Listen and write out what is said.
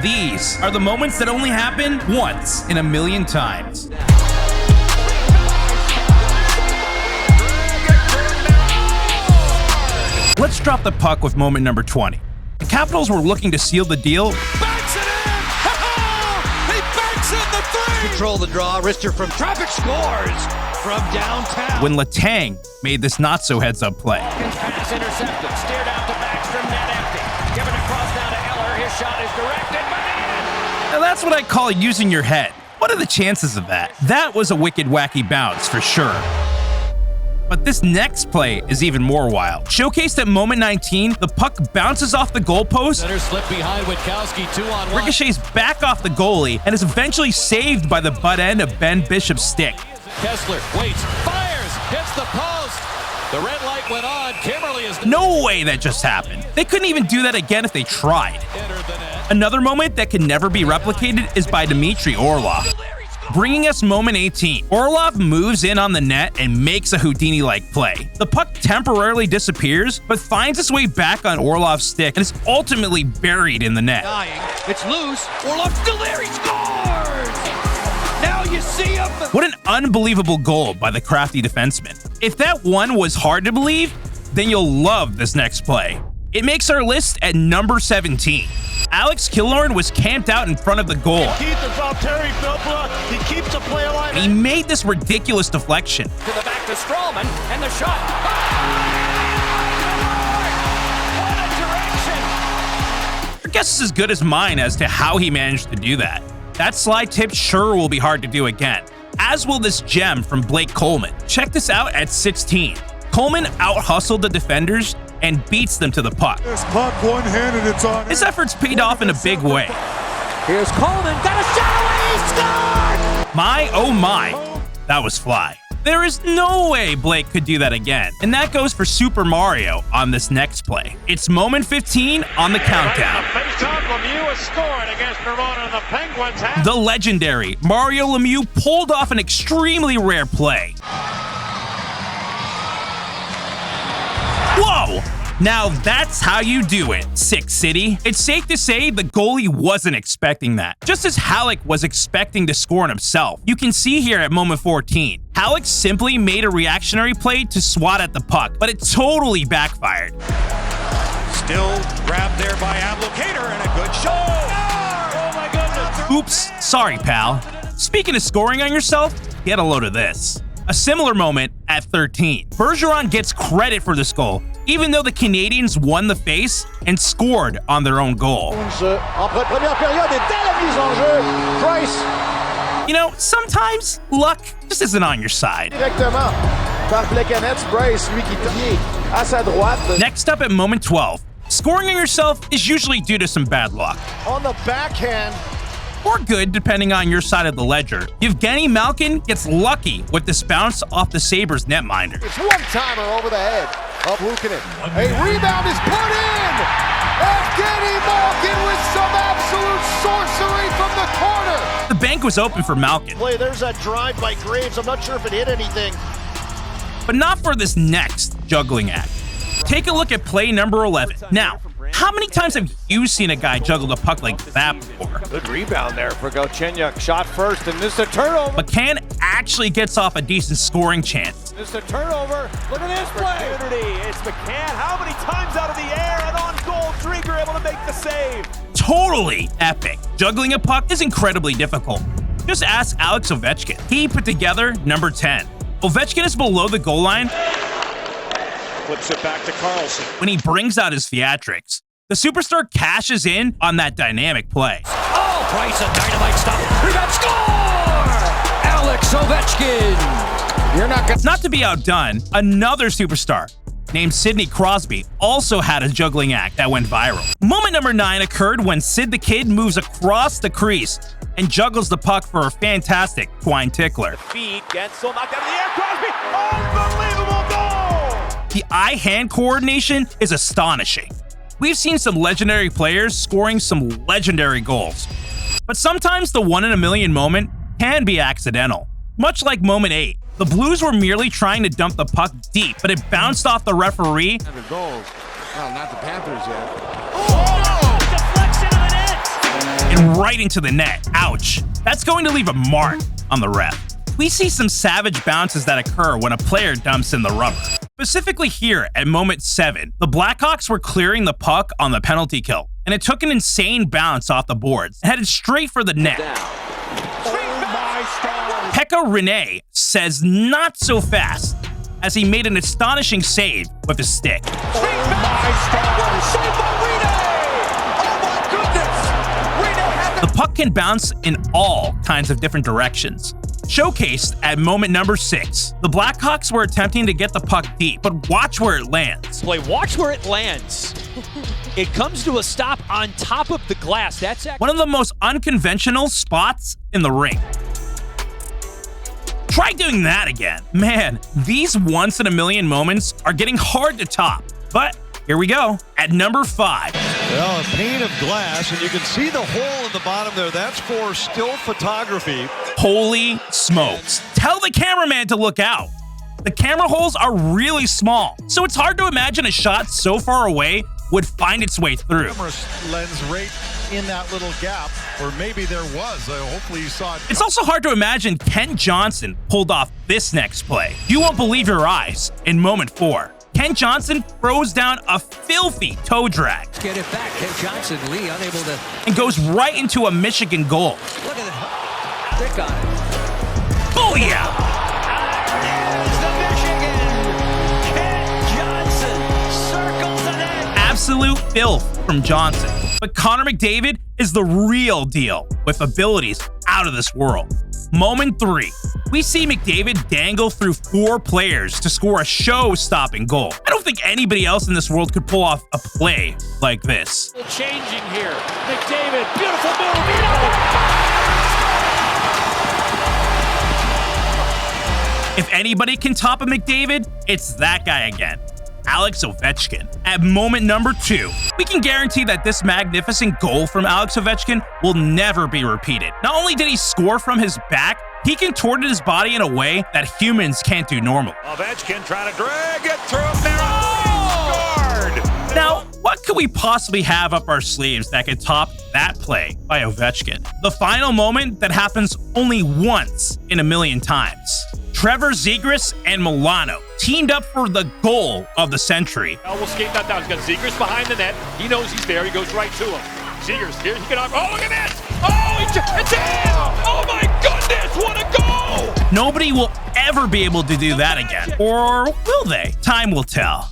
These are the moments that only happen once in a million times. Let's drop the puck with moment number 20. The Capitals were looking to seal the deal. Banks it in! He banks in the three! Control the draw, wrister from traffic, scores from downtown. When Letang made this not-so-heads-up play. Pass intercepted, steered out to Backstrom, net empty. Given across down to Eller, his shot is directed, but in! Now that's what I call using your head. What are the chances of that? That was a wicked wacky bounce for sure. But this next play is even more wild. Showcased at moment 19, the puck bounces off the goalpost, Center slip behind Witkowski, 2-on-1. ricochets back off the goalie, and is eventually saved by the butt end of Ben Bishop's stick. Kessler waits, fires, hits the post. The red light went on. Kimberly is No way that just happened. They couldn't even do that again if they tried. entered the net. Another moment that can never be replicated is by Dmitry Orlov. Bringing us moment 18, Orlov moves in on the net and makes a Houdini-like play. The puck temporarily disappears, but finds its way back on Orlov's stick and is ultimately buried in the net. Dying. It's loose. Orlov still there. He scores! Now you see him. What an unbelievable goal by the crafty defenseman. If that one was hard to believe, then you'll love this next play. It makes our list at number 17. Alex Killorn was camped out in front of the goal. He keeps the play alive. He made this ridiculous deflection. To the back to Strawman, and the shot. What a direction! Your guess is as good as mine as to how he managed to do that. That slide tip sure will be hard to do again, as will this gem from Blake Coleman. Check this out at 16. Coleman out-hustled the defenders and beats them to the puck. This puck one-handed, it's on. His efforts paid off in a big way. Here's Coleman, got a shot away, he scored! My, oh my, that was fly. There is no way Blake could do that again, and that goes for Super Mario on this next play. It's moment 15 on the countdown. Lemieux has scored against Toronto, and the Penguins have. The legendary Mario Lemieux pulled off an extremely rare play. Whoa! Now that's how you do it, Sick City. It's safe to say the goalie wasn't expecting that, just as Halleck was expecting to score on himself. You can see here at moment 14, Halleck simply made a reactionary play to swat at the puck, but it totally backfired. Still grabbed there by Ablocator, and a good shot. Oh my goodness. Oops, sorry pal. Speaking of scoring on yourself, get a load of this. A similar moment at 13. Bergeron gets credit for this goal, even though the Canadians won the face and scored on their own goal. You know, sometimes luck just isn't on your side. Next up at moment 12. Scoring on yourself is usually due to some bad luck. On the backhand. Or good, depending on your side of the ledger. Evgeny Malkin gets lucky with this bounce off the Sabres netminder. It's one-timer over the head of Luukkonen. A rebound is put in! Evgeny Malkin with some absolute sorcery from the corner! The bank was open for Malkin. Play, there's that drive by Graves. I'm not sure if it hit anything. But not for this next juggling act. Take a look at play number 11. Now, how many times have you seen a guy juggle the puck like that before? Good rebound there for Galchenyuk. Shot first, and this is a turnover. McCann actually gets off a decent scoring chance. This is a turnover. Look at this play. It's McCann. How many times out of the air and on goal, Drieger able to make the save. Totally epic. Juggling a puck is incredibly difficult. Just ask Alex Ovechkin. He put together number 10. Ovechkin is below the goal line. Flips it back to Carlson. When he brings out his theatrics, the superstar cashes in on that dynamic play. Oh, Price, a dynamite stop. Rebound, score! Alex Ovechkin! You're not gonna... Not to be outdone, another superstar named Sidney Crosby also had a juggling act that went viral. Moment number 9 occurred when Sid the Kid moves across the crease and juggles the puck for a fantastic Twine Tickler. Feed, Gensel knocked out of the air. Crosby, unbelievable goal! The eye-hand coordination is astonishing. We've seen some legendary players scoring some legendary goals. But sometimes the one-in-a-million moment can be accidental. Much like moment 8, the Blues were merely trying to dump the puck deep, but it bounced off the referee. The goals. Well, not the Panthers yet. Oh, deflection of the net! And right into the net. Ouch. That's going to leave a mark on the ref. We see some savage bounces that occur when a player dumps in the rubber. Specifically here at moment 7, the Blackhawks were clearing the puck on the penalty kill, and it took an insane bounce off the boards and headed straight for the net. Pekka Rinne says not so fast, as he made an astonishing save with his stick. The puck can bounce in all kinds of different directions. Showcased at moment number 6, the Blackhawks were attempting to get the puck deep, but watch where it lands. Watch where it lands. It comes to a stop on top of the glass. That's one of the most unconventional spots in the rink. Try doing that again. Man, these once-in-a-million moments are getting hard to top, but here we go. At number 5. Well, a pane of glass, and you can see the hole in the bottom there. That's for still photography. Holy smokes. Tell the cameraman to look out. The camera holes are really small, so it's hard to imagine a shot so far away would find its way through. Camera lens right in that little gap, or maybe there was. Hopefully you saw it. It's also hard to imagine Ken Johnson pulled off this next play. You won't believe your eyes. In moment 4, Ken Johnson throws down a filthy toe drag. Get it back. Ken Johnson, Lee unable to. And goes right into a Michigan goal. Look at that. Stick on it. Booyah! There's the Michigan. Ken Johnson circles the net. Absolute filth from Johnson. But Connor McDavid is the real deal with abilities out of this world. Moment 3. We see McDavid dangle through 4 players to score a show-stopping goal. I don't think anybody else in this world could pull off a play like this. Changing here. McDavid, beautiful move. If anybody can top a McDavid, it's that guy again. Alex Ovechkin. At moment number 2, we can guarantee that this magnificent goal from Alex Ovechkin will never be repeated. Not only did he score from his back, he contorted his body in a way that humans can't do normally. Ovechkin trying to drag it through Merrill. Scored. Now, what could we possibly have up our sleeves that could top that play by Ovechkin? The final moment that happens only once in a million times. Trevor Zegras and Milano teamed up for the goal of the century. We'll skate that down. He's got Zegras behind the net. He knows he's there. He goes right to him. Zegras here. He can. Oh, look at this! Oh, it's in! Oh my goodness! What a goal! Nobody will ever be able to do that again. Or will they? Time will tell.